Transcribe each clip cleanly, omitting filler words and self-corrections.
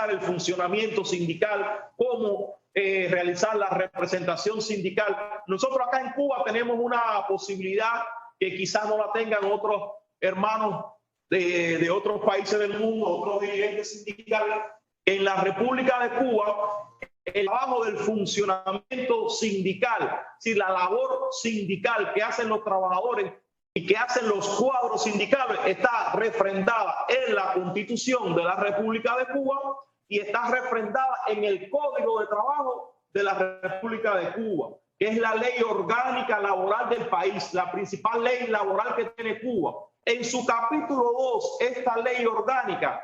el funcionamiento sindical, cómo realizar la representación sindical. Nosotros acá en Cuba tenemos una posibilidad que quizás no la tengan otros hermanos de otros países del mundo, otros dirigentes sindicales. En la República de Cuba, el trabajo del funcionamiento sindical, es decir, la labor sindical que hacen los trabajadores y que hacen los cuadros sindicales, está refrendada en la Constitución de la República de Cuba y está refrendada en el Código de Trabajo de la República de Cuba, que es la ley orgánica laboral del país, la principal ley laboral que tiene Cuba. En su capítulo 2, esta ley orgánica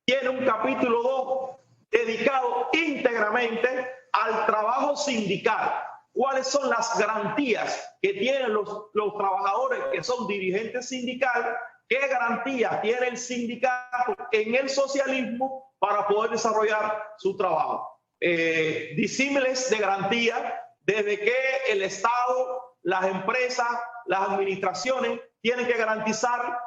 tiene un capítulo 2 dedicado íntegramente al trabajo sindical. ¿Cuáles son las garantías que tienen los trabajadores que son dirigentes sindicales? ¿Qué garantías tiene el sindicato en el socialismo para poder desarrollar su trabajo? Disímiles de garantía, desde que el Estado, las empresas, las administraciones tienen que garantizar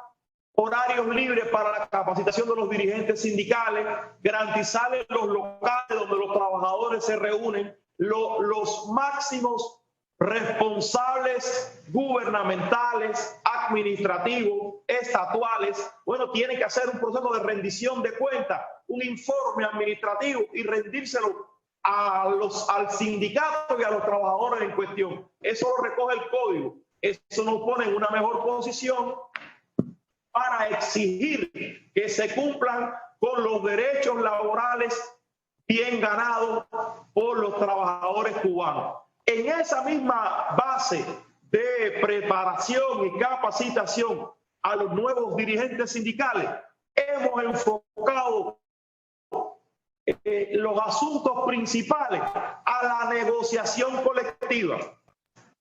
horarios libres para la capacitación de los dirigentes sindicales, garantizarles los locales donde los trabajadores se reúnen, los máximos responsables gubernamentales, administrativos, estatuales, bueno, tienen que hacer un proceso de rendición de cuentas, un informe administrativo y rendírselo al sindicato y a los trabajadores en cuestión. Eso lo recoge el código. Eso nos pone en una mejor posición para exigir que se cumplan con los derechos laborales bien ganados por los trabajadores cubanos. En esa misma base de preparación y capacitación a los nuevos dirigentes sindicales, hemos enfocado los asuntos principales a la negociación colectiva.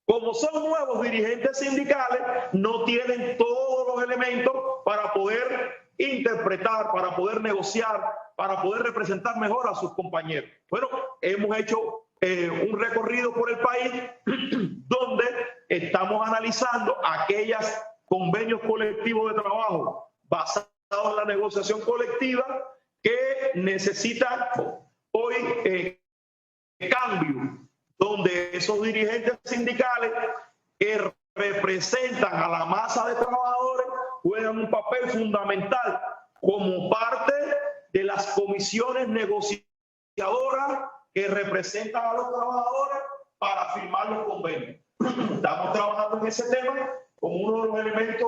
Como son nuevos dirigentes sindicales, no tienen todos los elementos para poder interpretar, para poder negociar, para poder representar mejor a sus compañeros. Bueno, hemos hecho un recorrido por el país donde estamos analizando aquellos convenios colectivos de trabajo basados en la negociación colectiva que necesitan hoy cambio, donde esos dirigentes sindicales que representan a la masa de trabajadores juegan un papel fundamental como parte de las comisiones negociadoras que representan a los trabajadores para firmar los convenios. Estamos trabajando en ese tema como uno de los elementos,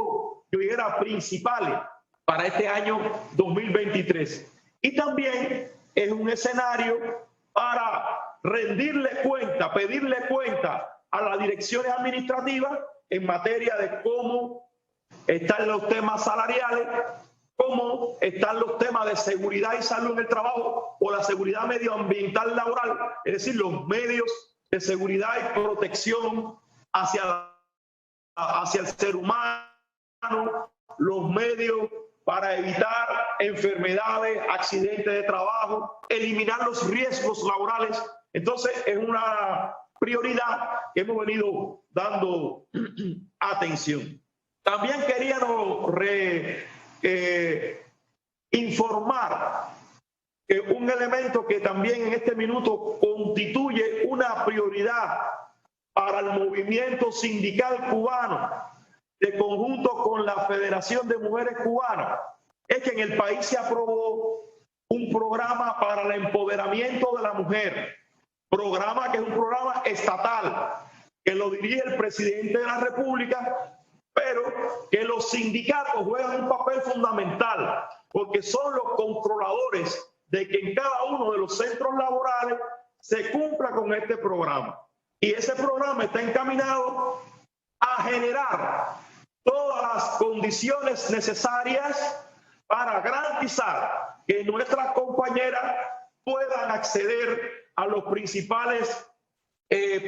yo diría, principales para este año 2023. Y también es un escenario para rendirle cuenta, pedirle cuenta a las direcciones administrativas en materia de cómo están los temas salariales, cómo están los temas de seguridad y salud en el trabajo o la seguridad medioambiental laboral, es decir, los medios de seguridad y protección hacia el ser humano, los medios para evitar enfermedades, accidentes de trabajo, eliminar los riesgos laborales. Entonces es una prioridad que hemos venido dando atención. También queríamos informar que un elemento que también en este minuto constituye una prioridad para el movimiento sindical cubano, de conjunto con la Federación de Mujeres Cubanas, es que en el país se aprobó un programa para el empoderamiento de la mujer, programa que es un programa estatal, que lo dirige el presidente de la República, pero que los sindicatos juegan un papel fundamental, porque son los controladores de que en cada uno de los centros laborales se cumpla con este programa. Y ese programa está encaminado a generar todas las condiciones necesarias para garantizar que nuestras compañeras puedan acceder a los principales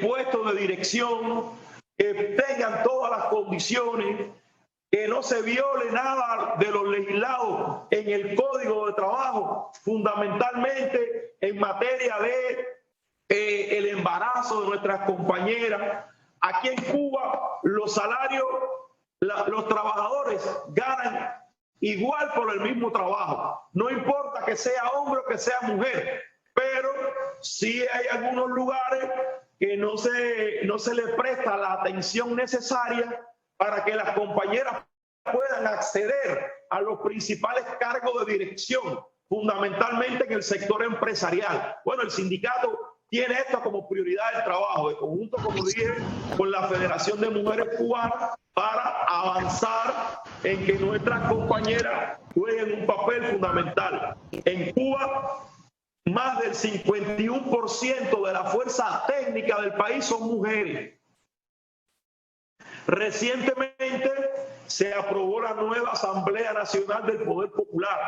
puestos de dirección, que tengan todas las condiciones, que no se viole nada de lo legislado en el Código de Trabajo, fundamentalmente en materia de el embarazo de nuestras compañeras. Aquí en Cuba los salarios, los trabajadores ganan igual por el mismo trabajo. No importa que sea hombre o que sea mujer, pero sí hay algunos lugares que no se le presta la atención necesaria para que las compañeras puedan acceder a los principales cargos de dirección, fundamentalmente en el sector empresarial. Bueno, el sindicato tiene esto como prioridad del trabajo, de conjunto, como dije, con la Federación de Mujeres Cubanas, para avanzar en que nuestras compañeras jueguen un papel fundamental. En Cuba, más del 51% de la fuerza técnica del país son mujeres. Recientemente se aprobó la nueva Asamblea Nacional del Poder Popular.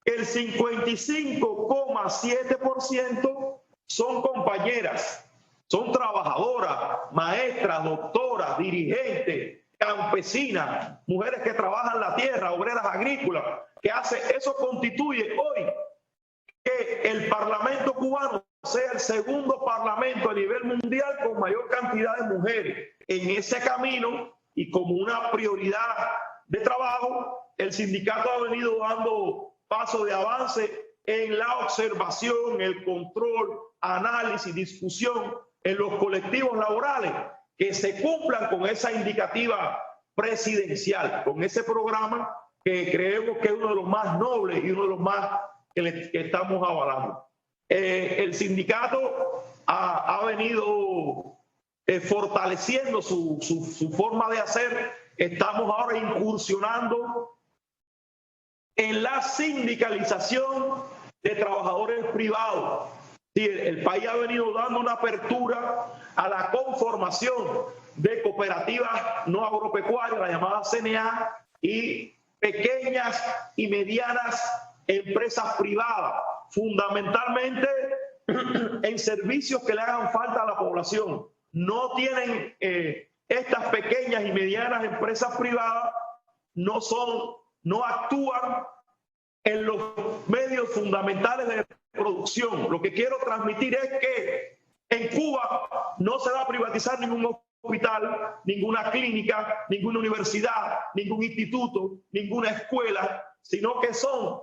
El 55,7% son compañeras, son trabajadoras, maestras, doctoras, dirigentes, campesinas, mujeres que trabajan la tierra, obreras agrícolas, que hace eso constituye hoy que el Parlamento cubano sea el segundo parlamento a nivel mundial con mayor cantidad de mujeres. En ese camino y como una prioridad de trabajo, el sindicato ha venido dando pasos de avance en la observación, el control, análisis, discusión en los colectivos laborales que se cumplan con esa indicativa presidencial, con ese programa que creemos que es uno de los más nobles y uno de los más que estamos avalando. El sindicato ha venido fortaleciendo su forma de hacer. Estamos ahora incursionando en la sindicalización de trabajadores privados. Sí, el país ha venido dando una apertura a la conformación de cooperativas no agropecuarias, la llamada CNA, y pequeñas y medianas empresas privadas, fundamentalmente en servicios que le hagan falta a la población. No tienen estas pequeñas y medianas empresas privadas, no actúan en los medios fundamentales de producción. Lo que quiero transmitir es que en Cuba no se va a privatizar ningún hospital, ninguna clínica, ninguna universidad, ningún instituto, ninguna escuela, sino que son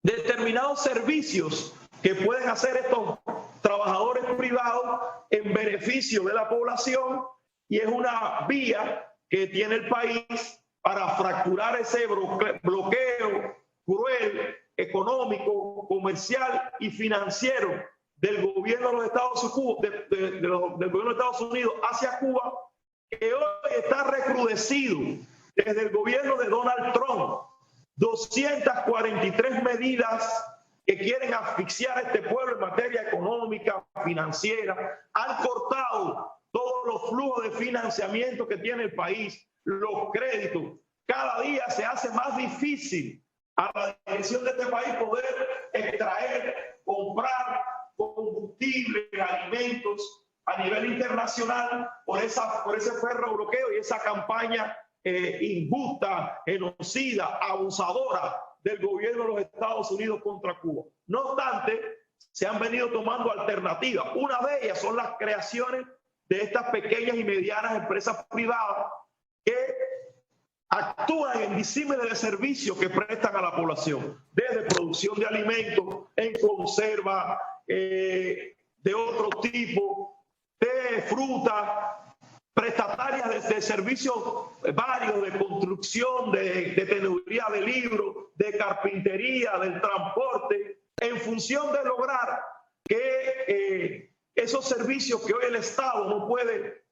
determinados servicios que pueden hacer estos trabajadores privados en beneficio de la población, y es una vía que tiene el país para fracturar ese bloqueo cruel, económico, comercial y financiero del gobierno de los Estados Unidos, del gobierno de Estados Unidos hacia Cuba, que hoy está recrudecido desde el gobierno de Donald Trump. 243 medidas que quieren asfixiar a este pueblo en materia económica, financiera, han cortado todos los flujos de financiamiento que tiene el país, los créditos. Cada día se hace más difícil a la dirección de este país poder extraer, comprar combustible, alimentos a nivel internacional por ese ferro bloqueo y esa campaña injusta, genocida, abusadora del gobierno de los Estados Unidos contra Cuba. No obstante, se han venido tomando alternativas. Una de ellas son las creaciones de estas pequeñas y medianas empresas privadas que actúan en disímiles de servicios que prestan a la población, desde producción de alimentos, en conserva, de otro tipo, de fruta, prestatarias de servicios varios, de construcción, de teneduría de libros, de carpintería, del transporte, en función de lograr que esos servicios que hoy el Estado no puede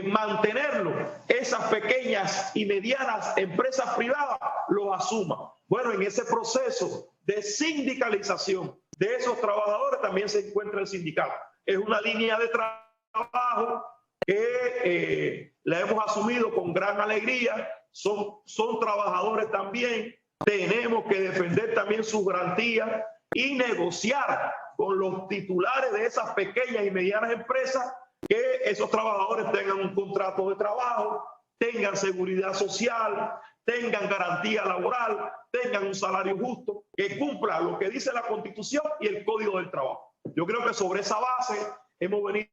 mantenerlo, esas pequeñas y medianas empresas privadas los asuman. Bueno, en ese proceso de sindicalización de esos trabajadores también se encuentra el sindicato. Es una línea de trabajo que la hemos asumido con gran alegría. Son trabajadores también. Tenemos que defender también sus garantías y negociar con los titulares de esas pequeñas y medianas empresas que esos trabajadores tengan un contrato de trabajo, tengan seguridad social, tengan garantía laboral, tengan un salario justo, que cumpla lo que dice la Constitución y el Código del Trabajo. Yo creo que sobre esa base hemos venido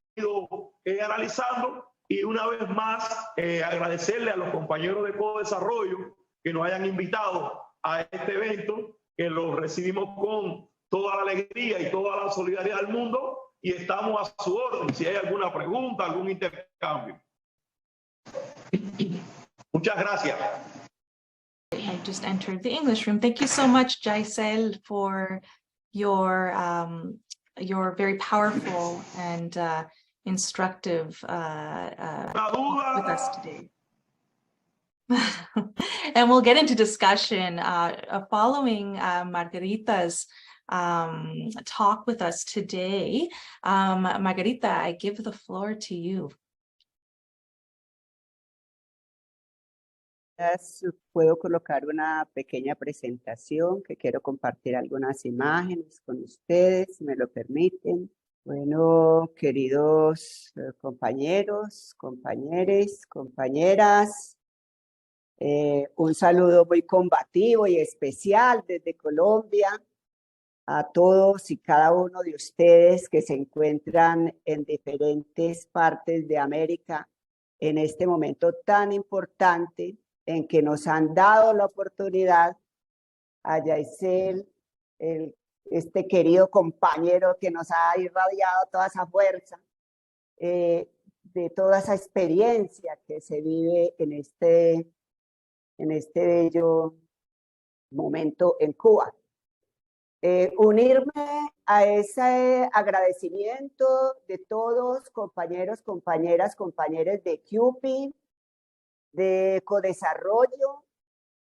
analizando, y una vez más agradecerle a los compañeros de Codesarrollo que nos hayan invitado a este evento, que lo recibimos con toda la alegría y toda la solidaridad del mundo y estamos a su orden si hay alguna pregunta, algún intercambio. Muchas gracias. I just entered the English room. Thank you so much, Jaisel, for your very powerful and instructive with us today. And we'll get into discussion following Margarita's talk with us today. Margarita, I give the floor to you. Puedo colocar una pequeña presentación que quiero compartir algunas imágenes con ustedes, si me lo permiten. Bueno, queridos compañeros, compañeros, compañeras, un saludo muy combativo y especial desde Colombia a todos y cada uno de ustedes que se encuentran en diferentes partes de América en este momento tan importante en que nos han dado la oportunidad a Jaisel, este querido compañero que nos ha irradiado toda esa fuerza, de toda esa experiencia que se vive en este bello momento en Cuba. Unirme a ese agradecimiento de todos, compañeros, compañeras, compañeros de CUPI, de Codesarrollo,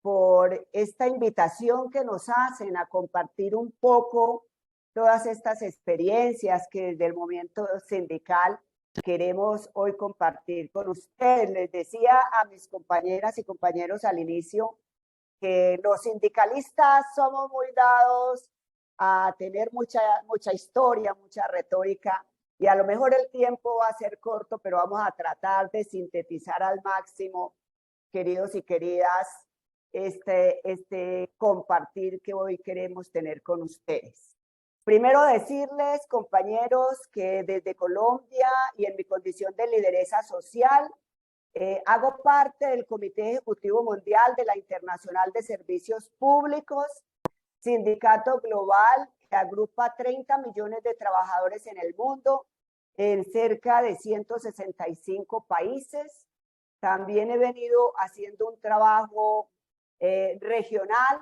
por esta invitación que nos hacen a compartir un poco todas estas experiencias que desde el movimiento sindical queremos hoy compartir con ustedes. Les decía a mis compañeras y compañeros al inicio que los sindicalistas somos muy dados a tener mucha historia, mucha retórica, y a lo mejor el tiempo va a ser corto, pero vamos a tratar de sintetizar al máximo, queridos y queridas, este compartir que hoy queremos tener con ustedes. Primero decirles, compañeros, que desde Colombia y en mi condición de lideresa social, hago parte del Comité Ejecutivo Mundial de la Internacional de Servicios Públicos, sindicato global que agrupa 30 millones de trabajadores en el mundo, en cerca de 165 países. También he venido haciendo un trabajo regional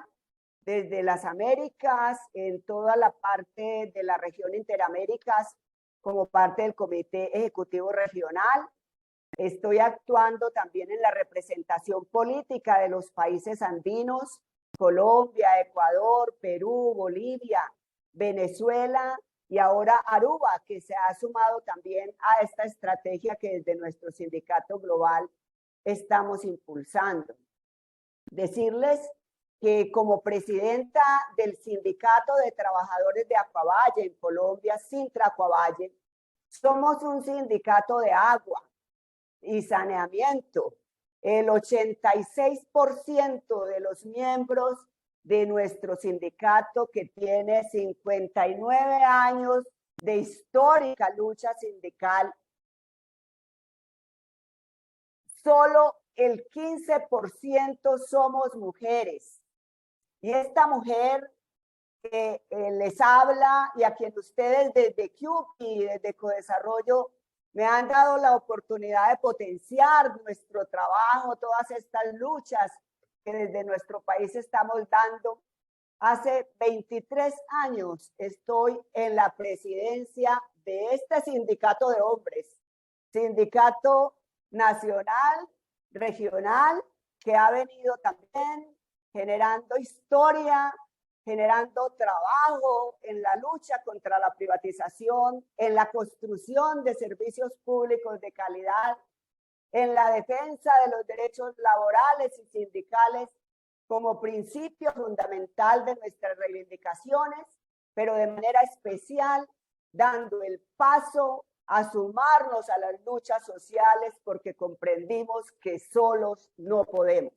desde las Américas, en toda la parte de la región Interaméricas, como parte del Comité Ejecutivo Regional. Estoy actuando también en la representación política de los países andinos, Colombia, Ecuador, Perú, Bolivia, Venezuela y ahora Aruba, que se ha sumado también a esta estrategia que desde nuestro sindicato global estamos impulsando. Decirles que como presidenta del Sindicato de Trabajadores de Acuavalle en Colombia, Sintra Acuavalle, somos un sindicato de agua y saneamiento. El 86% de los miembros de nuestro sindicato, que tiene 59 años de histórica lucha sindical, solo el 15% somos mujeres. Y esta mujer que les habla y a quien ustedes desde CUPI y desde Codesarrollo me han dado la oportunidad de potenciar nuestro trabajo, todas estas luchas que desde nuestro país estamos dando. Hace 23 años estoy en la presidencia de este sindicato de hombres, sindicato nacional, regional, que ha venido también generando historia, generando trabajo en la lucha contra la privatización, en la construcción de servicios públicos de calidad, en la defensa de los derechos laborales y sindicales como principio fundamental de nuestras reivindicaciones, pero de manera especial dando el paso a sumarnos a las luchas sociales porque comprendimos que solos no podemos.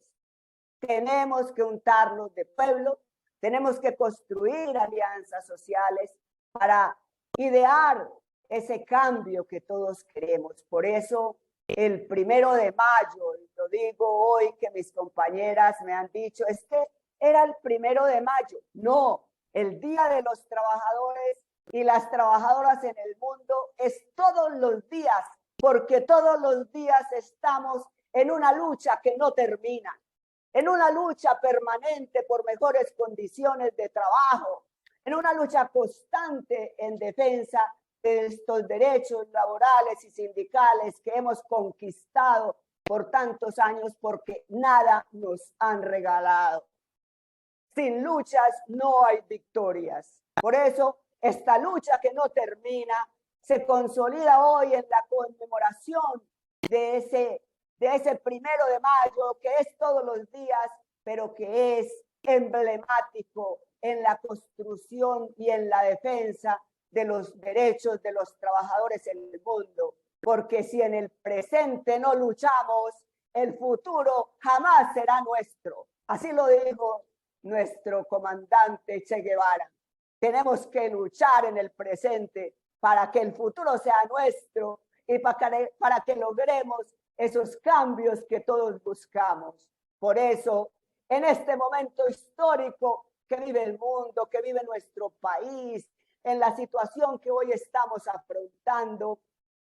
Tenemos que untarnos de pueblo, tenemos que construir alianzas sociales para idear ese cambio que todos queremos. Por eso, el 1 de mayo, lo digo hoy que mis compañeras me han dicho, es que era el 1 de mayo. No, el Día de los Trabajadores y las Trabajadoras en el mundo es todos los días, porque todos los días estamos en una lucha que no termina, en una lucha permanente por mejores condiciones de trabajo, en una lucha constante en defensa de estos derechos laborales y sindicales que hemos conquistado por tantos años, porque nada nos han regalado. Sin luchas no hay victorias. Por eso esta lucha que no termina se consolida hoy en la conmemoración de ese 1 de mayo, que es todos los días, pero que es emblemático en la construcción y en la defensa de los derechos de los trabajadores en el mundo. Porque si en el presente no luchamos, el futuro jamás será nuestro. Así lo dijo nuestro comandante Che Guevara. Tenemos que luchar en el presente para que el futuro sea nuestro y para que logremos esos cambios que todos buscamos. Por eso, en este momento histórico que vive el mundo, que vive nuestro país, en la situación que hoy estamos afrontando,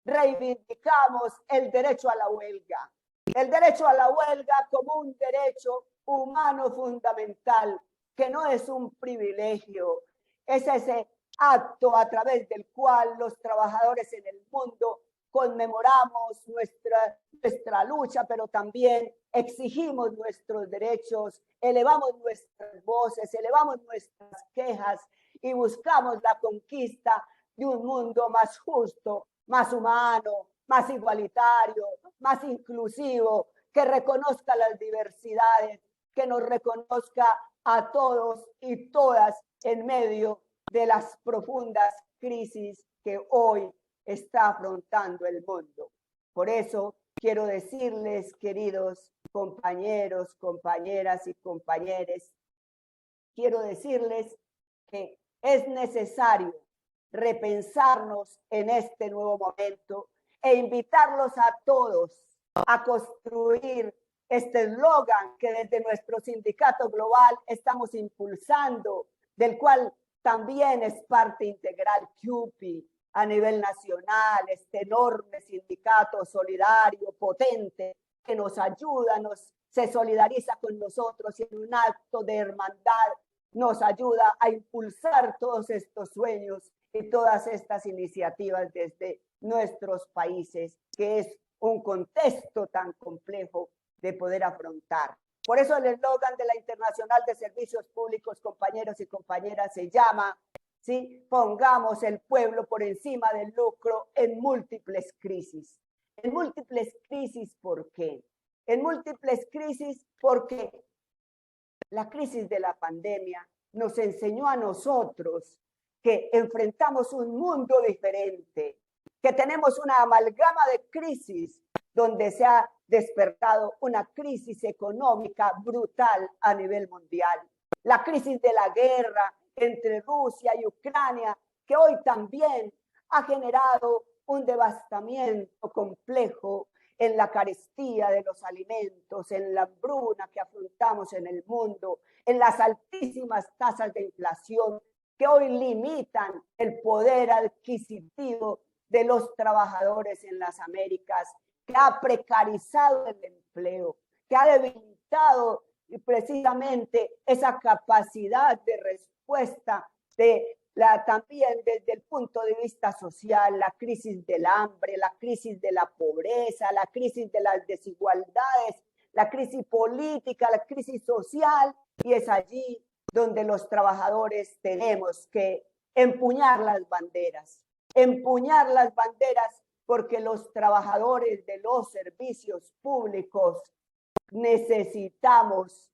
reivindicamos el derecho a la huelga. El derecho a la huelga como un derecho humano fundamental, que no es un privilegio, es ese acto a través del cual los trabajadores en el mundo conmemoramos nuestra lucha, pero también exigimos nuestros derechos, elevamos nuestras voces, elevamos nuestras quejas y buscamos la conquista de un mundo más justo, más humano, más igualitario, más inclusivo, que reconozca las diversidades, que nos reconozca a todos y todas en medio de las profundas crisis que hoy está afrontando el mundo. Por eso quiero decirles, queridos compañeros, compañeras y compañeros, quiero decirles que es necesario repensarnos en este nuevo momento e invitarlos a todos a construir este eslogan que desde nuestro sindicato global estamos impulsando, del cual también es parte integral CUPI a nivel nacional, este enorme sindicato solidario, potente, que nos ayuda, se solidariza con nosotros y en un acto de hermandad nos ayuda a impulsar todos estos sueños y todas estas iniciativas desde nuestros países, que es un contexto tan complejo de poder afrontar. Por eso el eslogan de la Internacional de Servicios Públicos, compañeros y compañeras, se llama, ¿sí?, pongamos el pueblo por encima del lucro en múltiples crisis. En múltiples crisis, ¿por qué? En múltiples crisis porque la crisis de la pandemia nos enseñó a nosotros que enfrentamos un mundo diferente, que tenemos una amalgama de crisis donde se ha despertado una crisis económica brutal a nivel mundial. La crisis de la guerra entre Rusia y Ucrania, que hoy también ha generado un devastamiento complejo en la carestía de los alimentos, en la hambruna que afrontamos en el mundo, en las altísimas tasas de inflación que hoy limitan el poder adquisitivo de los trabajadores en las Américas, que ha precarizado el empleo, que ha debilitado precisamente esa capacidad de respuesta también desde el punto de vista social, la crisis del hambre, la crisis de la pobreza, la crisis de las desigualdades, la crisis política, la crisis social, y es allí donde los trabajadores tenemos que empuñar las banderas porque los trabajadores de los servicios públicos necesitamos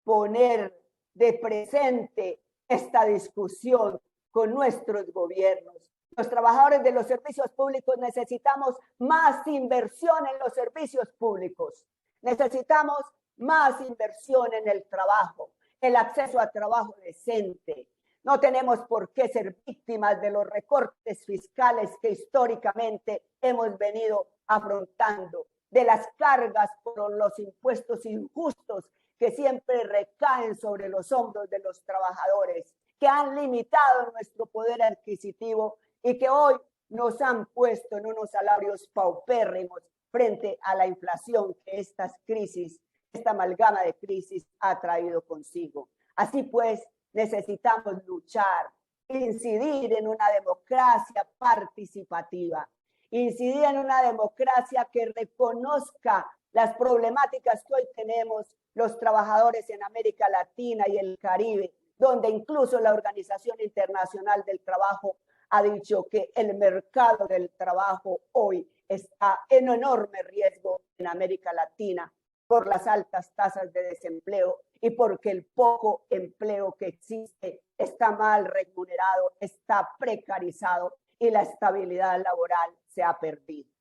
poner de presente esta discusión con nuestros gobiernos. Los trabajadores de los servicios públicos necesitamos más inversión en los servicios públicos. Necesitamos más inversión en el trabajo, el acceso a trabajo decente. No tenemos por qué ser víctimas de los recortes fiscales que históricamente hemos venido afrontando, de las cargas por los impuestos injustos que siempre recaen sobre los hombros de los trabajadores, que han limitado nuestro poder adquisitivo y que hoy nos han puesto en unos salarios paupérrimos frente a la inflación que estas crisis, esta amalgama de crisis ha traído consigo. Así pues, necesitamos luchar, incidir en una democracia participativa, incidir en una democracia que reconozca las problemáticas que hoy tenemos los trabajadores en América Latina y el Caribe, donde incluso la Organización Internacional del Trabajo ha dicho que el mercado del trabajo hoy está en enorme riesgo en América Latina por las altas tasas de desempleo y porque el poco empleo que existe está mal remunerado, está precarizado y la estabilidad laboral se ha perdido.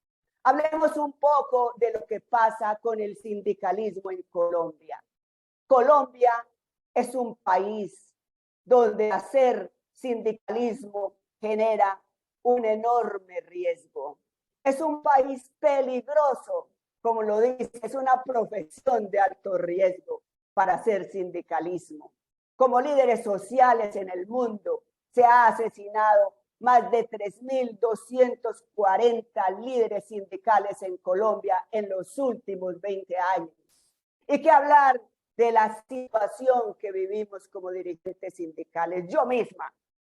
Hablemos un poco de lo que pasa con el sindicalismo en Colombia. Colombia es un país donde hacer sindicalismo genera un enorme riesgo. Es un país peligroso, como lo dice, es una profesión de alto riesgo para hacer sindicalismo. Como líderes sociales en el mundo, se ha asesinado más de 3.240 líderes sindicales en Colombia en los últimos 20 años. Y qué hablar de la situación que vivimos como dirigentes sindicales. Yo misma,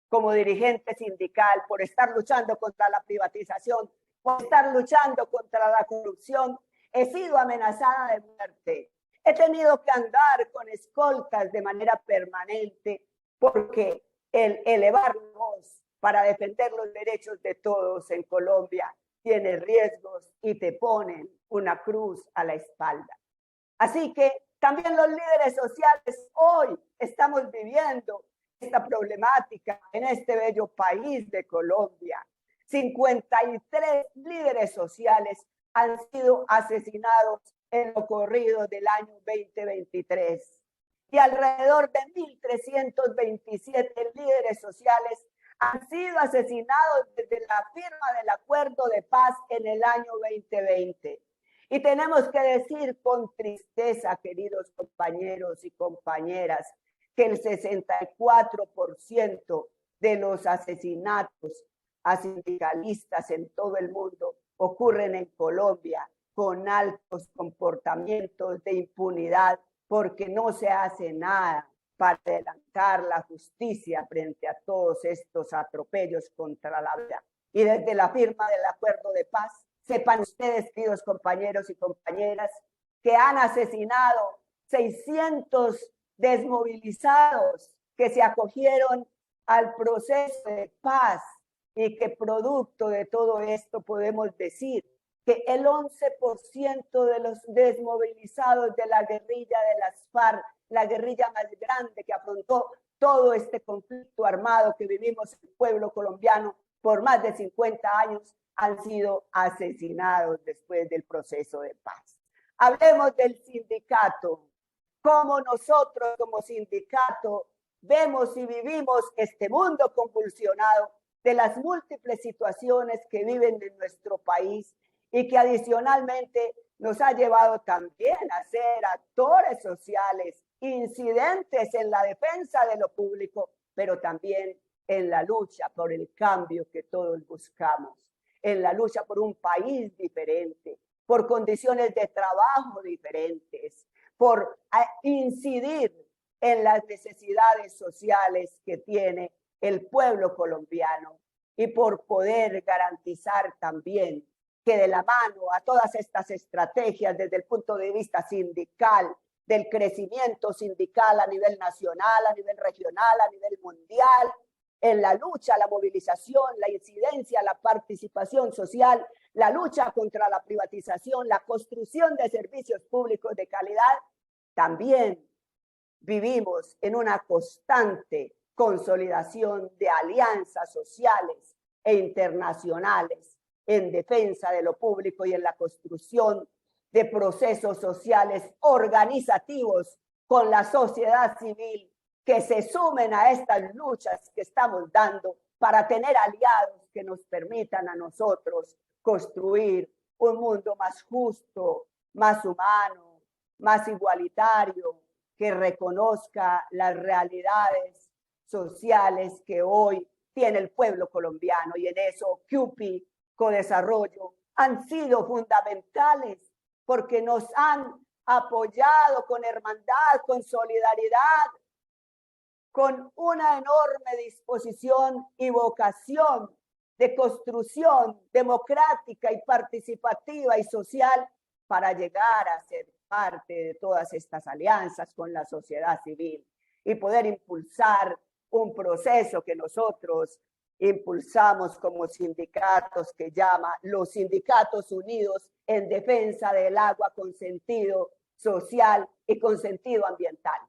como dirigente sindical, por estar luchando contra la privatización, por estar luchando contra la corrupción, he sido amenazada de muerte. He tenido que andar con escoltas de manera permanente porque el elevarnos para defender los derechos de todos en Colombia tiene riesgos y te ponen una cruz a la espalda. Así que también los líderes sociales hoy estamos viviendo esta problemática en este bello país de Colombia. 53 líderes sociales han sido asesinados en lo corrido del año 2023 y alrededor de 1.327 líderes sociales han sido asesinados desde la firma del acuerdo de paz en el año 2020. Y tenemos que decir con tristeza, queridos compañeros y compañeras, que el 64% de los asesinatos a sindicalistas en todo el mundo ocurren en Colombia con altos comportamientos de impunidad porque no se hace nada para adelantar la justicia frente a todos estos atropellos contra la vida. Y desde la firma del acuerdo de paz, sepan ustedes, queridos compañeros y compañeras, que han asesinado 600 desmovilizados que se acogieron al proceso de paz y que producto de todo esto podemos decir que el 11% de los desmovilizados de la guerrilla de las FARC, la guerrilla más grande que afrontó todo este conflicto armado que vivimos en el pueblo colombiano por más de 50 años, han sido asesinados después del proceso de paz. Hablemos del sindicato. Cómo nosotros como sindicato vemos y vivimos este mundo convulsionado de las múltiples situaciones que viven en nuestro país y que adicionalmente nos ha llevado también a ser actores sociales, incidentes en la defensa de lo público, pero también en la lucha por el cambio que todos buscamos, en la lucha por un país diferente, por condiciones de trabajo diferentes, por incidir en las necesidades sociales que tiene el pueblo colombiano y por poder garantizar también que de la mano a todas estas estrategias desde el punto de vista sindical, del crecimiento sindical a nivel nacional, a nivel regional, a nivel mundial, en la lucha, la movilización, la incidencia, la participación social, la lucha contra la privatización, la construcción de servicios públicos de calidad, también vivimos en una constante consolidación de alianzas sociales e internacionales en defensa de lo público y en la construcción de procesos sociales organizativos con la sociedad civil que se sumen a estas luchas que estamos dando para tener aliados que nos permitan a nosotros construir un mundo más justo, más humano, más igualitario, que reconozca las realidades sociales que hoy tiene el pueblo colombiano, y en eso CUPI, Codesarrollo, han sido fundamentales porque nos han apoyado con hermandad, con solidaridad, con una enorme disposición y vocación de construcción democrática y participativa y social para llegar a ser parte de todas estas alianzas con la sociedad civil y poder impulsar un proceso que nosotros impulsamos como sindicatos, que llama los Sindicatos Unidos en Defensa del Agua con sentido social y con sentido ambiental.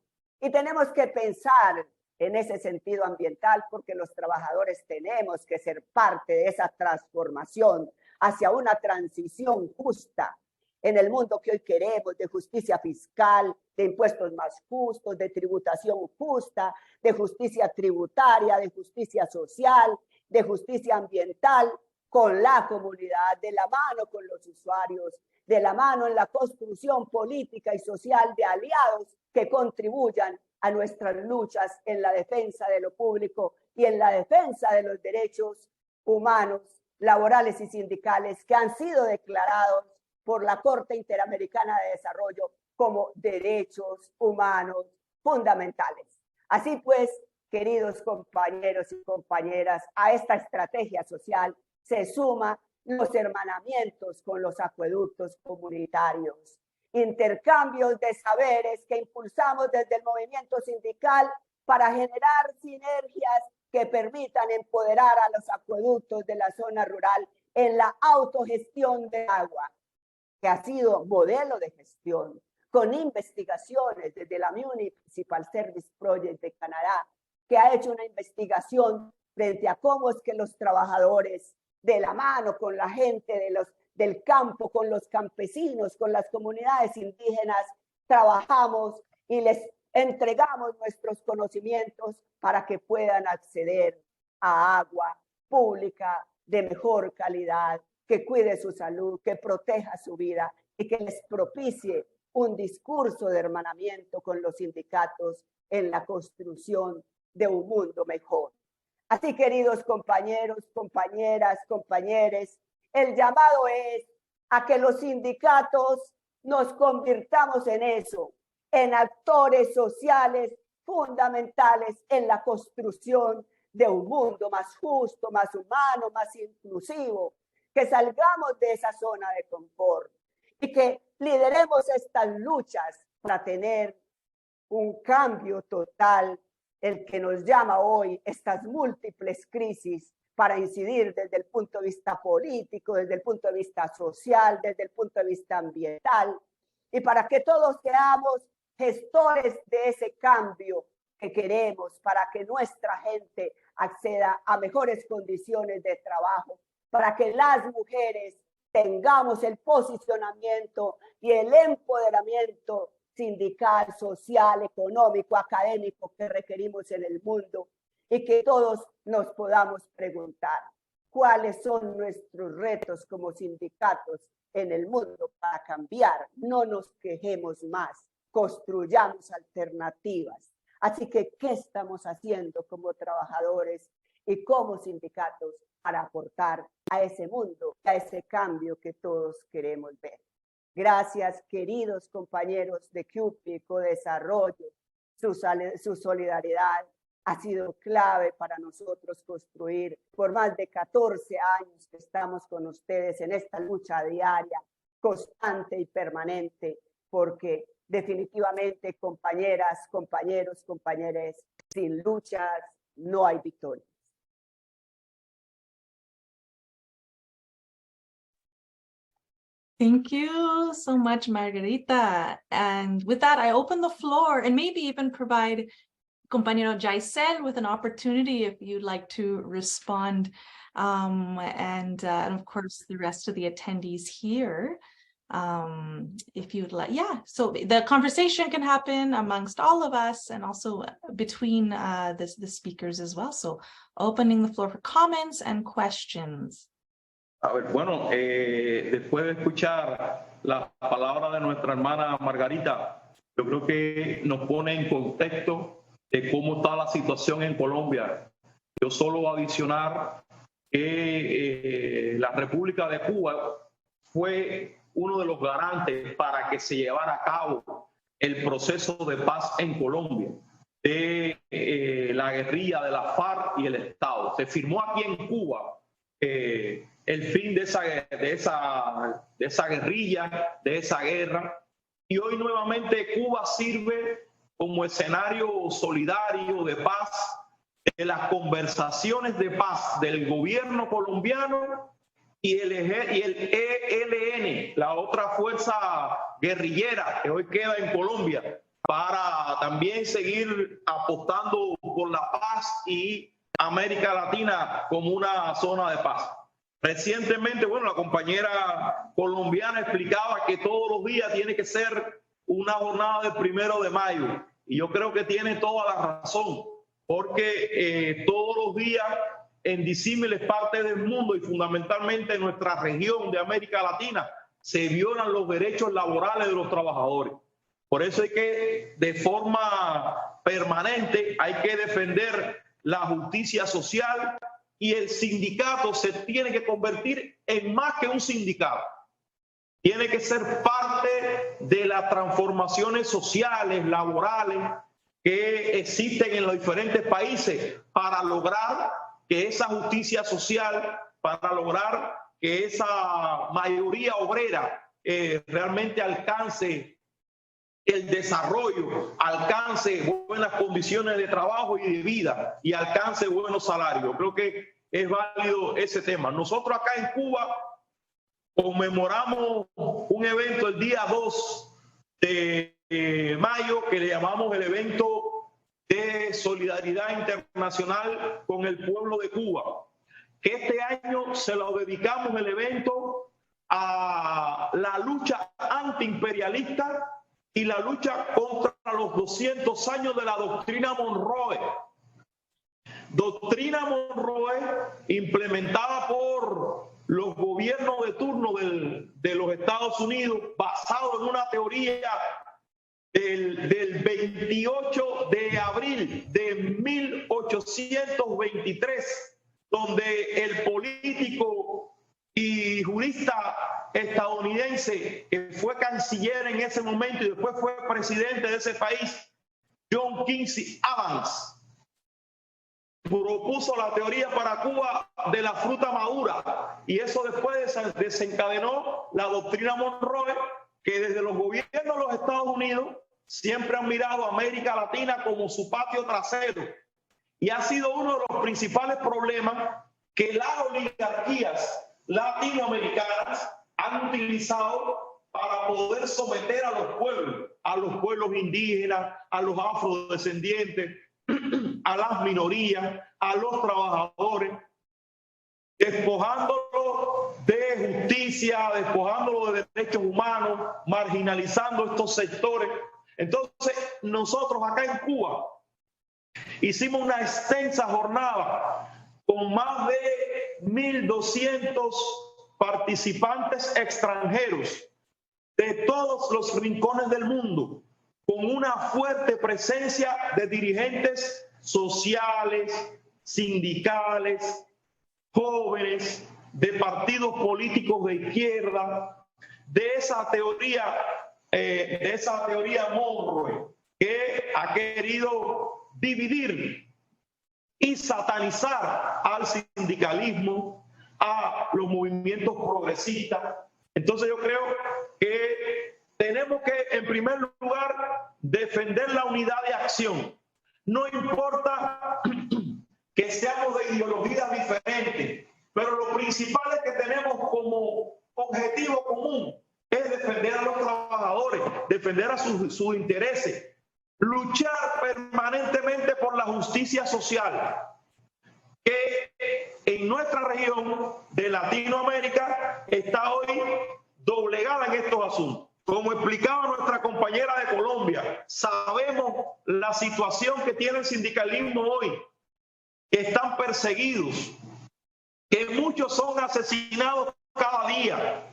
Y tenemos que pensar en ese sentido ambiental porque los trabajadores tenemos que ser parte de esa transformación hacia una transición justa en el mundo que hoy queremos, de justicia fiscal, de impuestos más justos, de tributación justa, de justicia tributaria, de justicia social, de justicia ambiental, con la comunidad, de la mano con los usuarios, de la mano en la construcción política y social de aliados que contribuyan a nuestras luchas en la defensa de lo público y en la defensa de los derechos humanos, laborales y sindicales que han sido declarados por la Corte Interamericana de Desarrollo como derechos humanos fundamentales. Así pues, queridos compañeros y compañeras, a esta estrategia social se suman los hermanamientos con los acueductos comunitarios, intercambios de saberes que impulsamos desde el movimiento sindical para generar sinergias que permitan empoderar a los acueductos de la zona rural en la autogestión del agua, que ha sido modelo de gestión, con investigaciones desde la Municipal Service Project de Canadá, que ha hecho una investigación frente a cómo es que los trabajadores, de la mano con la gente del campo, con los campesinos, con las comunidades indígenas, trabajamos y les entregamos nuestros conocimientos para que puedan acceder a agua pública de mejor calidad, que cuide su salud, que proteja su vida y que les propicie un discurso de hermanamiento con los sindicatos en la construcción de un mundo mejor. Así, queridos compañeros, compañeras, compañeros, el llamado es a que los sindicatos nos convirtamos en eso, en actores sociales fundamentales en la construcción de un mundo más justo, más humano, más inclusivo, que salgamos de esa zona de confort y que lideremos estas luchas para tener un cambio total, el que nos llama hoy estas múltiples crisis, para incidir desde el punto de vista político, desde el punto de vista social, desde el punto de vista ambiental, y para que todos seamos gestores de ese cambio que queremos, para que nuestra gente acceda a mejores condiciones de trabajo, para que las mujeres tengamos el posicionamiento y el empoderamiento sindical, social, económico, académico que requerimos en el mundo, y que todos nos podamos preguntar cuáles son nuestros retos como sindicatos en el mundo para cambiar. No nos quejemos más, construyamos alternativas. Así que, ¿qué estamos haciendo como trabajadores y como sindicatos para aportar a ese mundo, a ese cambio que todos queremos ver? Gracias, queridos compañeros de CUPI, Codesarrollo. Su solidaridad ha sido clave para nosotros construir. Por más de 14 años que estamos con ustedes en esta lucha diaria, constante y permanente, porque definitivamente, compañeras, compañeros, compañeras, sin luchas no hay victoria. Thank you so much, Margarita. And with that, I open the floor and maybe even provide compañero Jaisel with an opportunity if you'd like to respond. And of course, the rest of the attendees here, if you'd like. Yeah, so the conversation can happen amongst all of us and also between the speakers as well. So opening the floor for comments and questions. A ver, bueno, después de escuchar la palabra de nuestra hermana Margarita, yo creo que nos pone en contexto de cómo está la situación en Colombia. Yo solo adicionar que la República de Cuba fue uno de los garantes para que se llevara a cabo el proceso de paz en Colombia, de la guerrilla de la FARC y el Estado. Se firmó aquí en Cuba el fin de esa guerrilla, de esa guerra, y hoy nuevamente Cuba sirve como escenario solidario de paz, de las conversaciones de paz del gobierno colombiano y el ELN, la otra fuerza guerrillera que hoy queda en Colombia, para también seguir apostando por la paz y América Latina como una zona de paz. Recientemente, bueno, la compañera colombiana explicaba que todos los días tiene que ser una jornada del 1 de mayo, y yo creo que tiene toda la razón, porque todos los días en disímiles partes del mundo y fundamentalmente en nuestra región de América Latina se violan los derechos laborales de los trabajadores. Por eso hay que, de forma permanente, hay que defender la justicia social, y el sindicato se tiene que convertir en más que un sindicato. Tiene que ser parte de las transformaciones sociales, laborales que existen en los diferentes países para lograr que esa justicia social, para lograr que esa mayoría obrera realmente alcance el desarrollo, alcance buenas condiciones de trabajo y de vida y alcance buenos salarios. Creo que es válido ese tema. Nosotros acá en Cuba conmemoramos un evento el día 2 de mayo que le llamamos el evento de solidaridad internacional con el pueblo de Cuba, que este año se lo dedicamos el evento a la lucha antiimperialista y la lucha contra los 200 años de la doctrina Monroe. Doctrina Monroe implementada por los gobiernos de turno de los Estados Unidos, basado en una teoría del 28 de abril de 1823, donde el político y jurista estadounidense que fue canciller en ese momento y después fue presidente de ese país, John Quincy Adams, propuso la teoría para Cuba de la fruta madura, y eso después desencadenó la doctrina Monroe, que desde los gobiernos de los Estados Unidos siempre han mirado a América Latina como su patio trasero, y ha sido uno de los principales problemas que las oligarquías latinoamericanas han utilizado para poder someter a los pueblos indígenas, a los afrodescendientes, a las minorías, a los trabajadores, despojándolos de justicia, despojándolos de derechos humanos, marginalizando estos sectores. Entonces, nosotros acá en Cuba hicimos una extensa jornada con más de 1.200 participantes extranjeros de todos los rincones del mundo, con una fuerte presencia de dirigentes sociales, sindicales, jóvenes, de partidos políticos de izquierda, de esa teoría Monroe, que ha querido dividir y satanizar al sindicalismo, a los movimientos progresistas. Entonces yo creo que tenemos que, en primer lugar, defender la unidad de acción. No importa que seamos de ideologías diferentes, pero lo principal es que tenemos como objetivo común es defender a los trabajadores, defender a sus intereses, luchar permanentemente por la justicia social, que en nuestra región de Latinoamérica está hoy doblegada en estos asuntos. Como explicaba nuestra compañera de Colombia, sabemos la situación que tiene el sindicalismo hoy, que están perseguidos, que muchos son asesinados cada día,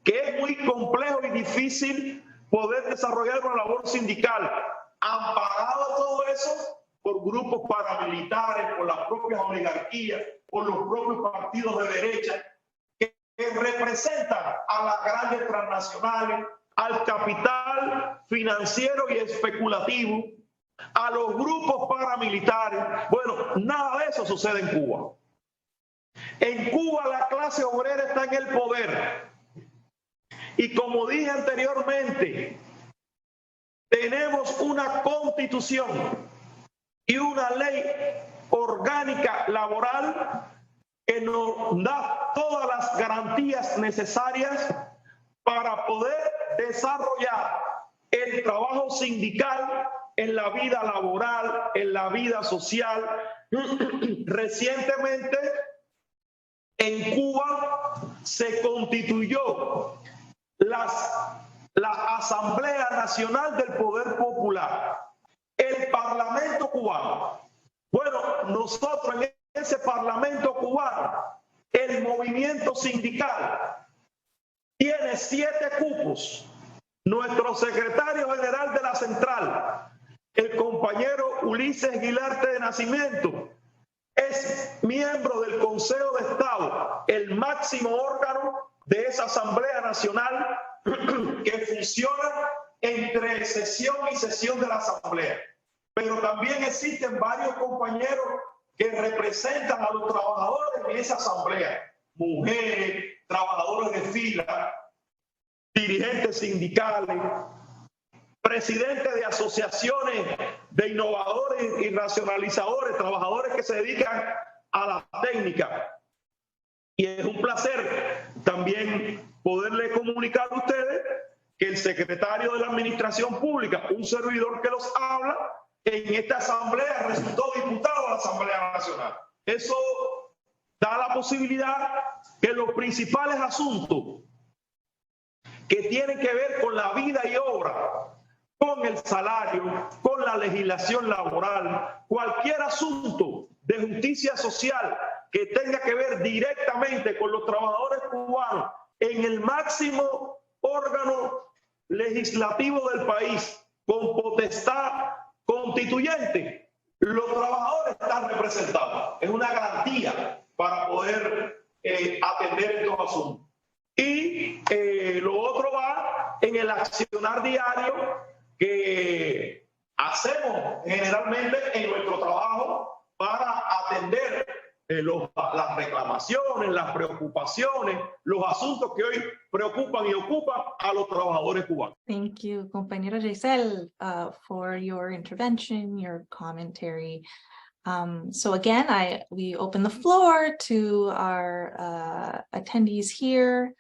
que es muy complejo y difícil poder desarrollar una labor sindical, amparado todo eso por grupos paramilitares, por las propias oligarquías, por los propios partidos de derecha, que representan a las grandes transnacionales, al capital financiero y especulativo, a los grupos paramilitares. Bueno, nada de eso sucede en Cuba. En Cuba la clase obrera está en el poder. Y como dije anteriormente, tenemos una constitución y una ley orgánica laboral que nos da todas las garantías necesarias para poder desarrollar el trabajo sindical en la vida laboral, en la vida social. Recientemente en Cuba se constituyó la Asamblea Nacional del Poder Popular, el Parlamento cubano. Bueno, nosotros en ese Parlamento cubano, el movimiento sindical tiene 7 cupos. Nuestro secretario general de la central, el compañero Ulises Guilarte de Nacimiento, es miembro del Consejo de Estado, el máximo órgano de esa Asamblea Nacional que funciona entre sesión y sesión de la Asamblea. Pero también existen varios compañeros que representan a los trabajadores en esa Asamblea, mujeres, trabajadores de fila, dirigentes sindicales, presidentes de asociaciones de innovadores y racionalizadores, trabajadores que se dedican a la técnica. Y es un placer también poderle comunicar a ustedes que el secretario de la Administración Pública, un servidor que los habla, en esta asamblea resultó diputado a la Asamblea Nacional. Eso da la posibilidad que los principales asuntos que tienen que ver con la vida y obra, con el salario, con la legislación laboral, cualquier asunto de justicia social que tenga que ver directamente con los trabajadores cubanos en el máximo órgano legislativo del país, con potestad constituyente, los trabajadores están representados. Es una garantía para poder atender estos asuntos. Y lo otro va en el accionar diario que hacemos generalmente en nuestro trabajo para atender las reclamaciones, las preocupaciones, los asuntos que hoy preocupan y ocupan a los trabajadores cubanos. Thank you, compañero Jaisel, for your intervention, your commentary. So again, we open the floor to our attendees here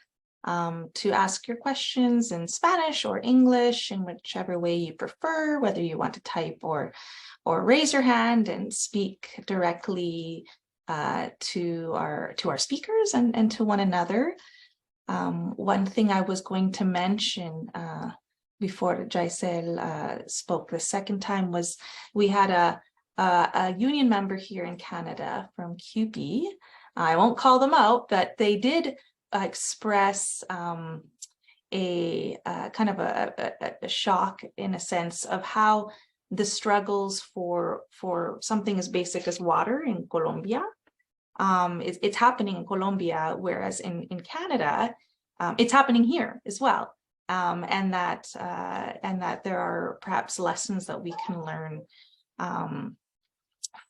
to ask your questions in Spanish or English, in whichever way you prefer, whether you want to type or raise your hand and speak directly to our speakers and to one another. One thing I was going to mention before Jaisel spoke the second time was we had a union member here in Canada from CUPE. I won't call them out, but they did express a kind of a shock in a sense of how the struggles for something as basic as water in Colombia. It's happening in Colombia, whereas in Canada, it's happening here as well. And that there are perhaps lessons that we can learn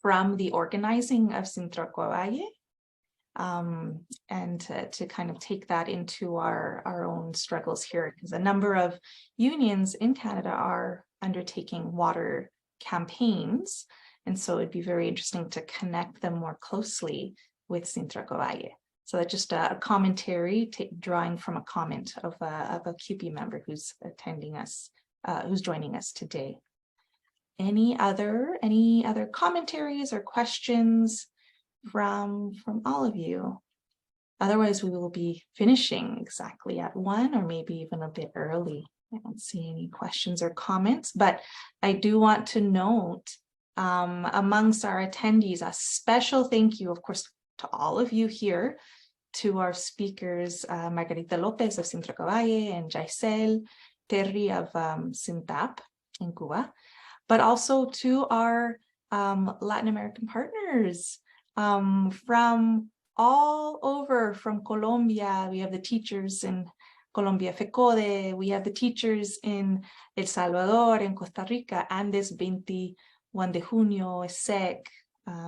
from the organizing of Sintraco Valle, and to kind of take that into our own struggles here, because a number of unions in Canada are undertaking water campaigns. And so it'd be very interesting to connect them more closely with Sintraco Valle. So that's just a commentary drawing from a comment of a CUPE member who's attending us, who's joining us today. Any other commentaries or questions from all of you? Otherwise, we will be finishing exactly at 1 or maybe even a bit early. I don't see any questions or comments, but I do want to note amongst our attendees, a special thank you, of course, to all of you here, to our speakers, Margarita Lopez of Sintraco Valle and Jaisel, Terry of SINTAP in Cuba, but also to our Latin American partners from all over, from Colombia. We have the teachers in Colombia, FECODE. We have the teachers in El Salvador, in Costa Rica, Andes 21 de Junio, ESSEC.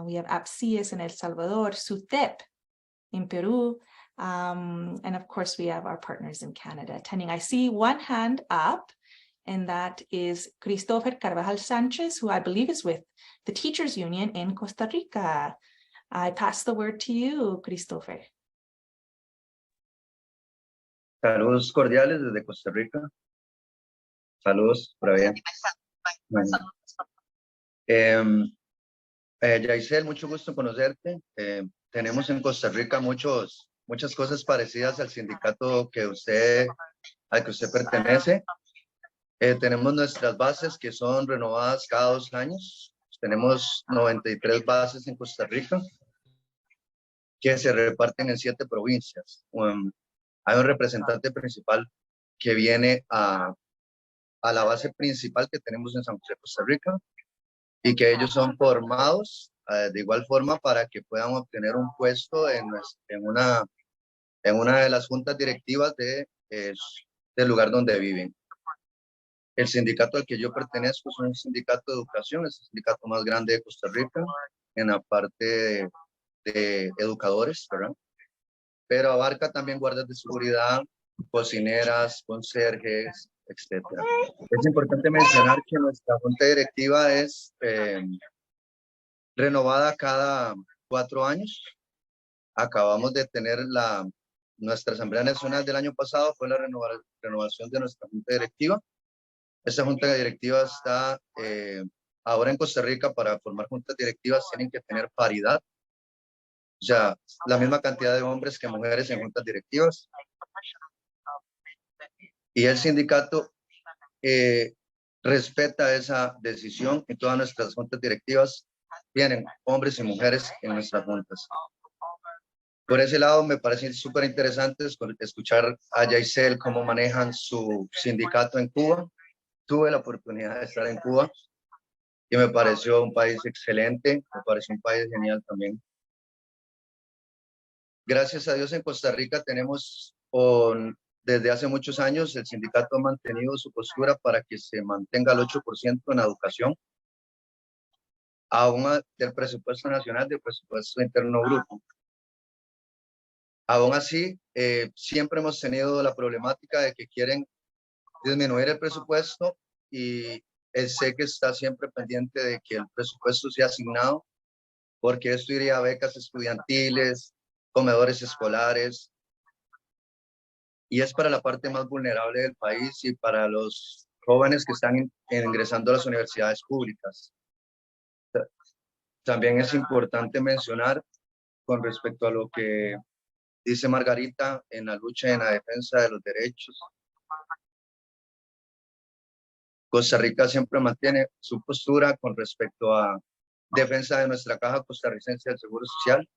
We have APSIES in El Salvador, SUTEP in Peru. And of course, we have our partners in Canada attending. I see one hand up, and that is Christopher Carvajal Sanchez, who I believe is with the Teachers Union in Costa Rica. I pass the word to you, Christopher. Saludos cordiales desde Costa Rica. Saludos, por allá. Bueno. Yaisel, mucho gusto conocerte. Tenemos en Costa Rica muchas cosas parecidas al sindicato al que usted pertenece. Tenemos nuestras bases que son renovadas cada 2 años. Tenemos 93 bases en Costa Rica que se reparten en 7 provincias. Hay un representante principal que viene a la base principal que tenemos en San José, Costa Rica, y que ellos son formados de igual forma para que puedan obtener un puesto en una de las juntas directivas del lugar donde viven. El sindicato al que yo pertenezco es un sindicato de educación, es el sindicato más grande de Costa Rica, en la parte de educadores, ¿verdad? Pero abarca también guardias de seguridad, cocineras, conserjes, etc. Es importante mencionar que nuestra junta directiva es renovada cada 4 años. Acabamos de tener nuestra Asamblea Nacional del año pasado, fue la renovación de nuestra junta directiva. Esta junta directiva está ahora en Costa Rica. Para formar juntas directivas tienen que tener paridad. O sea, la misma cantidad de hombres que mujeres en juntas directivas. Y el sindicato respeta esa decisión y todas nuestras juntas directivas tienen hombres y mujeres en nuestras juntas. Por ese lado me parece súper interesante escuchar a Yaisel cómo manejan su sindicato en Cuba. Tuve la oportunidad de estar en Cuba y me pareció un país excelente, me pareció un país genial también. Gracias a Dios en Costa Rica tenemos, desde hace muchos años, el sindicato ha mantenido su postura para que se mantenga el 8% en la educación, aún del presupuesto nacional, del presupuesto interno bruto. Aún así, siempre hemos tenido la problemática de que quieren disminuir el presupuesto y sé que está siempre pendiente de que el presupuesto sea asignado, porque esto iría a becas estudiantiles, comedores escolares, y es para la parte más vulnerable del país y para los jóvenes que están ingresando a las universidades públicas. También es importante mencionar con respecto a lo que dice Margarita en la lucha en la defensa de los derechos. Costa Rica siempre mantiene su postura con respecto a defensa de nuestra Caja Costarricense del Seguro Social,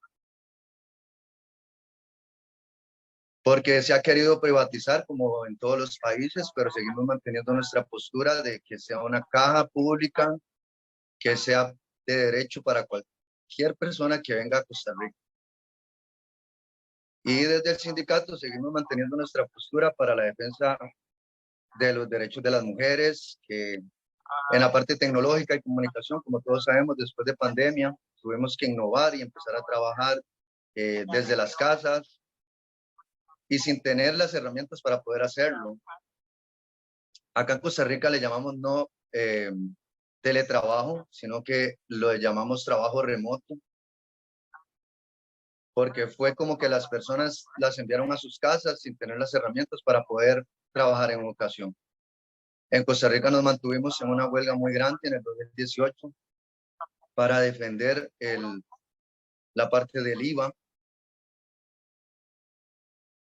porque se ha querido privatizar como en todos los países, pero seguimos manteniendo nuestra postura de que sea una caja pública, que sea de derecho para cualquier persona que venga a Costa Rica. Y desde el sindicato seguimos manteniendo nuestra postura para la defensa de los derechos de las mujeres, que en la parte tecnológica y comunicación, como todos sabemos, después de pandemia, tuvimos que innovar y empezar a trabajar desde las casas y sin tener las herramientas para poder hacerlo. Acá en Costa Rica le llamamos no teletrabajo, sino que lo llamamos trabajo remoto, porque fue como que las personas las enviaron a sus casas sin tener las herramientas para poder trabajar en educación. En Costa Rica nos mantuvimos en una huelga muy grande en el 2018 para defender la parte del IVA.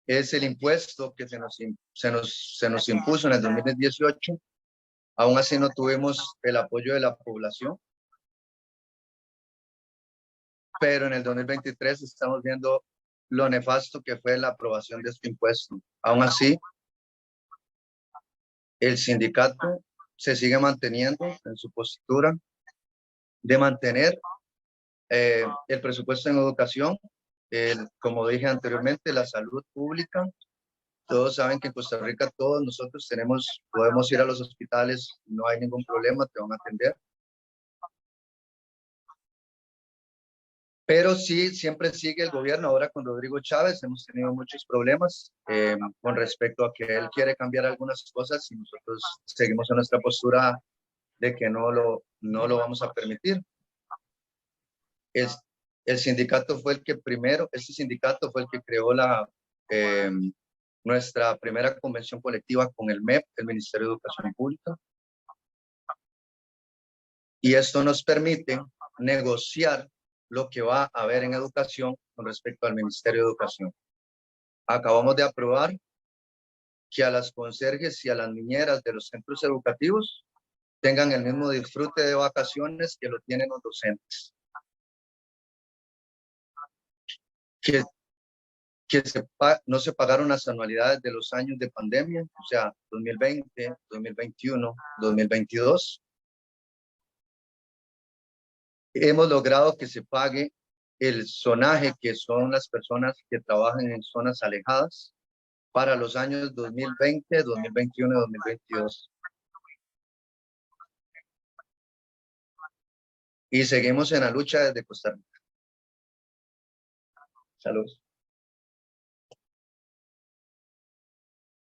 Es el impuesto que se nos impuso en el 2018. Aún así no tuvimos el apoyo de la población. Pero en el 2023 estamos viendo lo nefasto que fue la aprobación de este impuesto. Aún así, El sindicato se sigue manteniendo en su postura de mantener el presupuesto en educación, como dije anteriormente, la salud pública. Todos saben que en Costa Rica todos nosotros podemos ir a los hospitales, no hay ningún problema, te van a atender. Pero sí, siempre sigue el gobierno. Ahora con Rodrigo Chávez hemos tenido muchos problemas con respecto a que él quiere cambiar algunas cosas y nosotros seguimos en nuestra postura de que no lo vamos a permitir. El sindicato fue el que primero, este sindicato fue el que creó nuestra primera convención colectiva con el MEP, el Ministerio de Educación Pública. Y esto nos permite negociar lo que va a haber en educación con respecto al Ministerio de Educación. Acabamos de aprobar que a las conserjes y a las niñeras de los centros educativos tengan el mismo disfrute de vacaciones que lo tienen los docentes. No se pagaron las anualidades de los años de pandemia, o sea, 2020, 2021, 2022. Hemos logrado que se pague el zonaje, que son las personas que trabajan en zonas alejadas, para los años 2020, 2021 y 2022. Y seguimos en la lucha desde Costa Rica. Salud.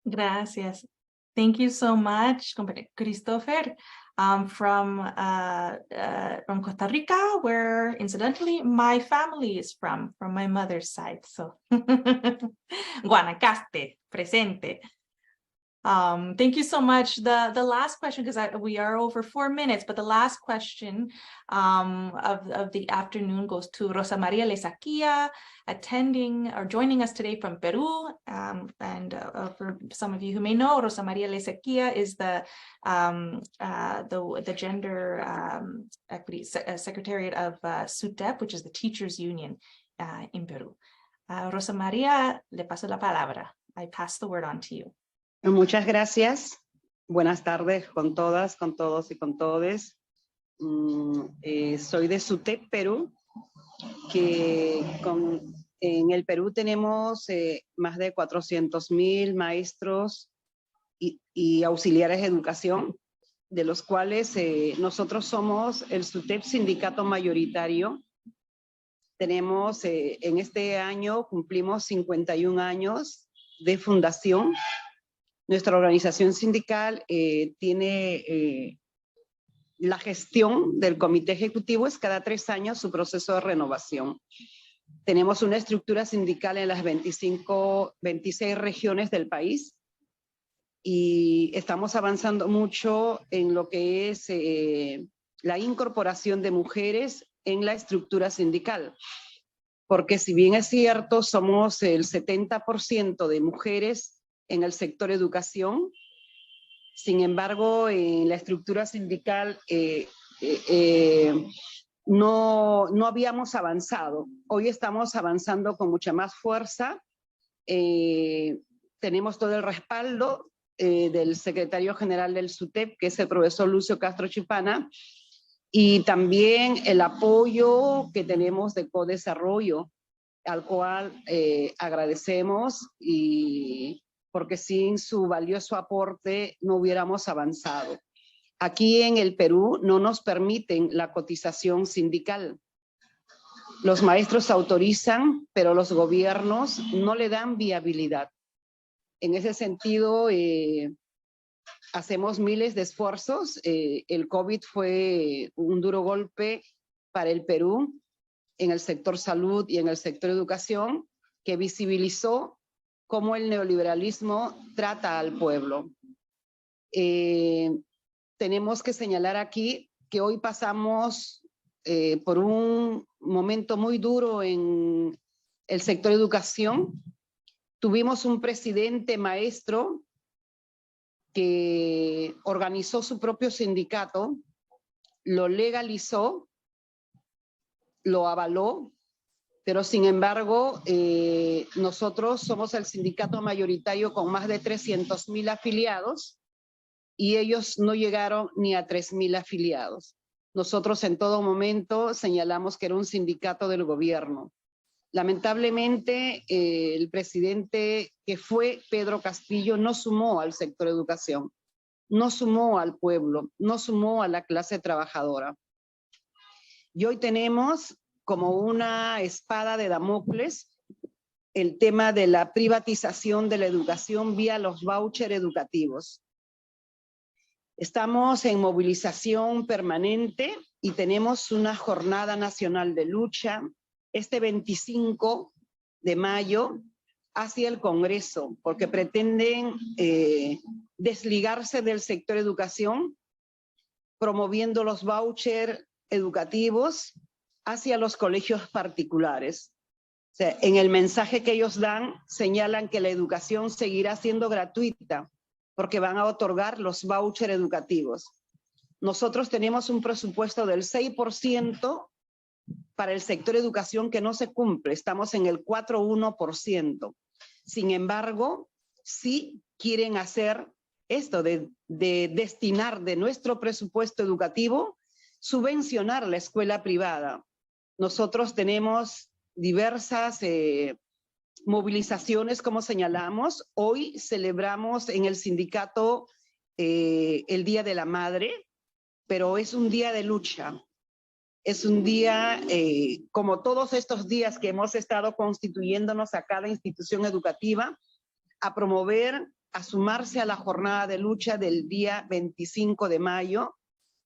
Gracias. Thank you so much, Christopher, from Costa Rica, where incidentally my family is from my mother's side. So Guanacaste, presente. Thank you so much. The last question, because we are over 4 minutes, but the last question of the afternoon goes to Rosa Maria Lesaquia, attending or joining us today from Peru. For some of you who may know, Rosa Maria Lesaquia is the Gender Equity Secretariat of SUTEP, which is the Teachers Union in Peru. Rosa Maria, le paso la palabra. I pass the word on to you. Muchas gracias. Buenas tardes con todas, con todos y con todes. Soy de SUTEP, Perú, que en el Perú tenemos más de 400,000 maestros y auxiliares de educación, de los cuales nosotros somos el SUTEP sindicato mayoritario. Tenemos, en este año cumplimos 51 años de fundación. Nuestra organización sindical tiene la gestión del comité ejecutivo, es cada 3 años su proceso de renovación. Tenemos una estructura sindical en las 26 regiones del país y estamos avanzando mucho en lo que es la incorporación de mujeres en la estructura sindical. Porque si bien es cierto, somos el 70% de mujeres en el sector educación. Sin embargo, en la estructura sindical no habíamos avanzado. Hoy estamos avanzando con mucha más fuerza. Tenemos todo el respaldo del secretario general del SUTEP, que es el profesor Lucio Castro Chipana, y también el apoyo que tenemos de Codesarrollo, al cual agradecemos, porque sin su valioso aporte no hubiéramos avanzado. Aquí en el Perú no nos permiten la cotización sindical. Los maestros autorizan, pero los gobiernos no le dan viabilidad. En ese sentido, hacemos miles de esfuerzos. El COVID fue un duro golpe para el Perú en el sector salud y en el sector educación, que visibilizó cómo el neoliberalismo trata al pueblo. Tenemos que señalar aquí que hoy pasamos por un momento muy duro en el sector educación. Tuvimos un presidente maestro que organizó su propio sindicato, lo legalizó, lo avaló, pero sin embargo, nosotros somos el sindicato mayoritario con más de 300,000 afiliados y ellos no llegaron ni a 3.000 afiliados. Nosotros en todo momento señalamos que era un sindicato del gobierno. Lamentablemente, el presidente que fue Pedro Castillo no sumó al sector educación, no sumó al pueblo, no sumó a la clase trabajadora. Y hoy tenemos como una espada de Damocles el tema de la privatización de la educación vía los vouchers educativos. Estamos en movilización permanente y tenemos una jornada nacional de lucha este 25 de mayo hacia el Congreso, porque pretenden desligarse del sector educación, promoviendo los vouchers educativos hacia los colegios particulares. O sea, en el mensaje que ellos dan, señalan que la educación seguirá siendo gratuita, porque van a otorgar los vouchers educativos. Nosotros tenemos un presupuesto del 6% para el sector educación que no se cumple, estamos en el 4,1%. Sin embargo, sí quieren hacer esto de destinar de nuestro presupuesto educativo, subvencionar la escuela privada. Nosotros tenemos diversas movilizaciones, como señalamos. Hoy celebramos en el sindicato el Día de la Madre, pero es un día de lucha. Es un día, como todos estos días que hemos estado constituyéndonos a cada institución educativa, a promover, a sumarse a la jornada de lucha del día 25 de mayo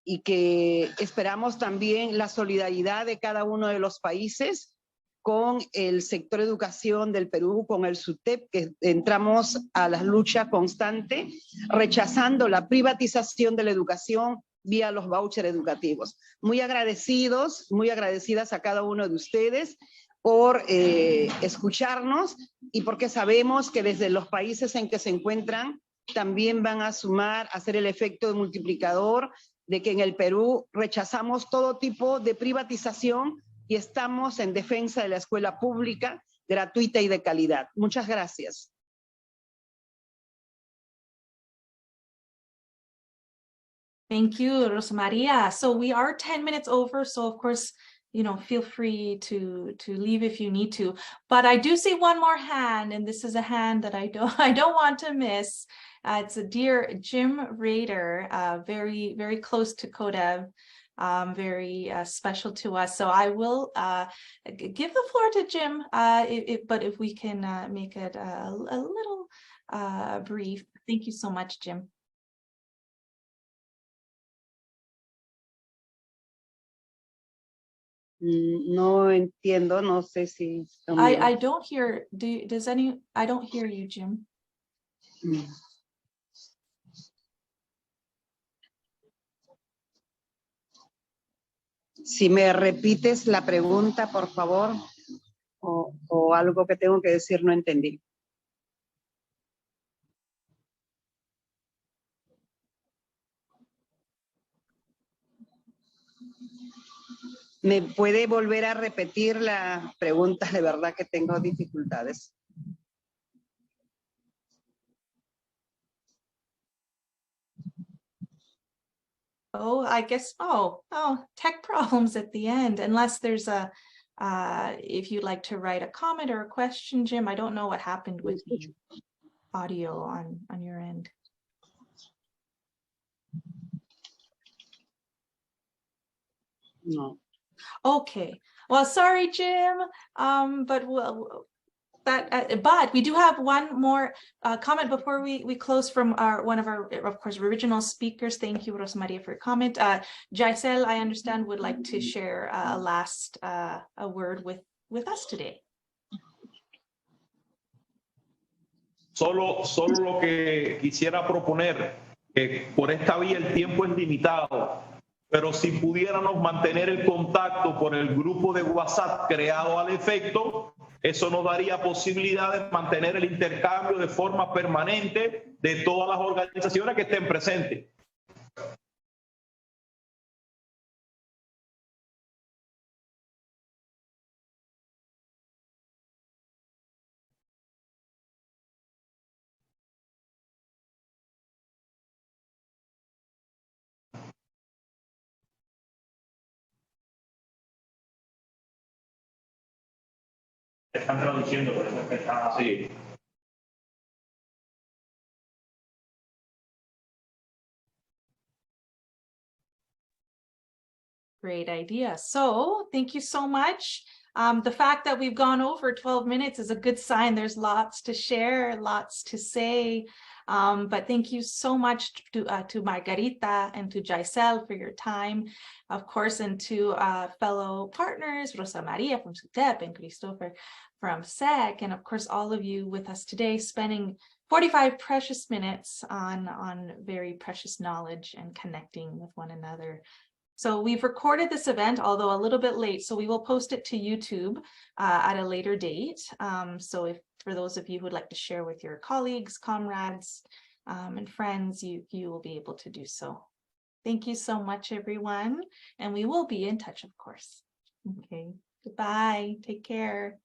y que esperamos también la solidaridad de cada uno de los países con el sector educación del Perú, con el SUTEP, que entramos a la lucha constante, rechazando la privatización de la educación vía los vouchers educativos. Muy agradecidos, muy agradecidas a cada uno de ustedes por escucharnos y porque sabemos que desde los países en que se encuentran también van a sumar, a hacer el efecto de multiplicador de que en el Perú rechazamos todo tipo de privatización y estamos en defensa de la escuela pública, gratuita y de calidad. Muchas gracias. Thank you, Rosa Maria. So we are 10 minutes over, so of course, you know, feel free to leave if you need to. But I do see one more hand, and this is a hand that I don't want to miss. It's a dear Jim Rader, very, very close to CODEV, very special to us. So I will give the floor to Jim, but if we can make it a little brief. Thank you so much, Jim. No entiendo, no sé si... I don't hear, I don't hear you, Jim. Si me repites la pregunta, por favor, o algo que tengo que decir, no entendí. ¿Me puede volver a repetir la pregunta? De verdad que tengo dificultades. Oh, I guess, tech problems at the end, unless there's a, if you'd like to write a comment or a question, Jim, I don't know what happened with the audio on your end. No. Okay, well, sorry, Jim, but but we do have one more comment before we close from one of our, of course, original speakers. Thank you, Rosa Maria, for your comment. Jaisel, I understand, would like to share a last a word with us today. Solo lo que quisiera proponer, que por esta vía el tiempo es limitado, pero si pudiéramos mantener el contacto por el grupo de WhatsApp creado al efecto, eso nos daría posibilidad de mantener el intercambio de forma permanente de todas las organizaciones que estén presentes. Están traduciendo, por eso es que está... Sí. Great idea. So thank you so much. The fact that we've gone over 12 minutes is a good sign. There's lots to share, lots to say. But thank you so much to Margarita and to Giselle for your time, of course, and to fellow partners, Rosa Maria from SUTEP and Christopher from SEC, and of course, all of you with us today, spending 45 precious minutes on very precious knowledge and connecting with one another. So we've recorded this event, although a little bit late, so we will post it to YouTube at a later date. So if for those of you who would like to share with your colleagues, comrades, and friends, you will be able to do so. Thank you so much, everyone. And we will be in touch, of course. Okay, goodbye, take care.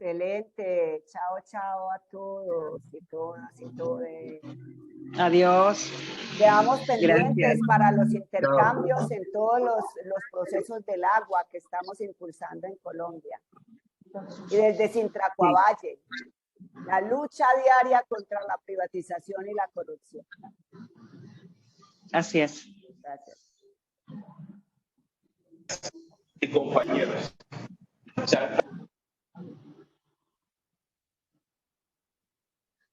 Excelente. Chao, chao a todos y todas y todes. Adiós. Quedamos pendientes Gracias. para los intercambios en todos los procesos del agua que estamos impulsando en Colombia. Y desde Sintracuavalle, la lucha diaria contra la privatización y la corrupción. Así es. Gracias. Y compañeros. O sea,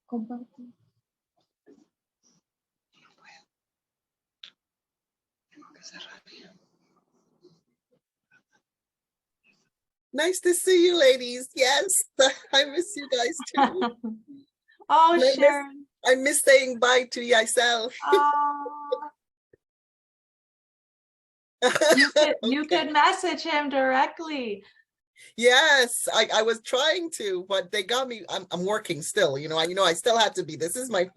Compartir. Nice to see you, ladies. Yes, I miss you guys too. Oh, I miss- Sharon. I miss saying bye to Giselle. Oh, you could message him directly. Yes, I was trying to, but they got me. I'm working still. I still have to be. This is my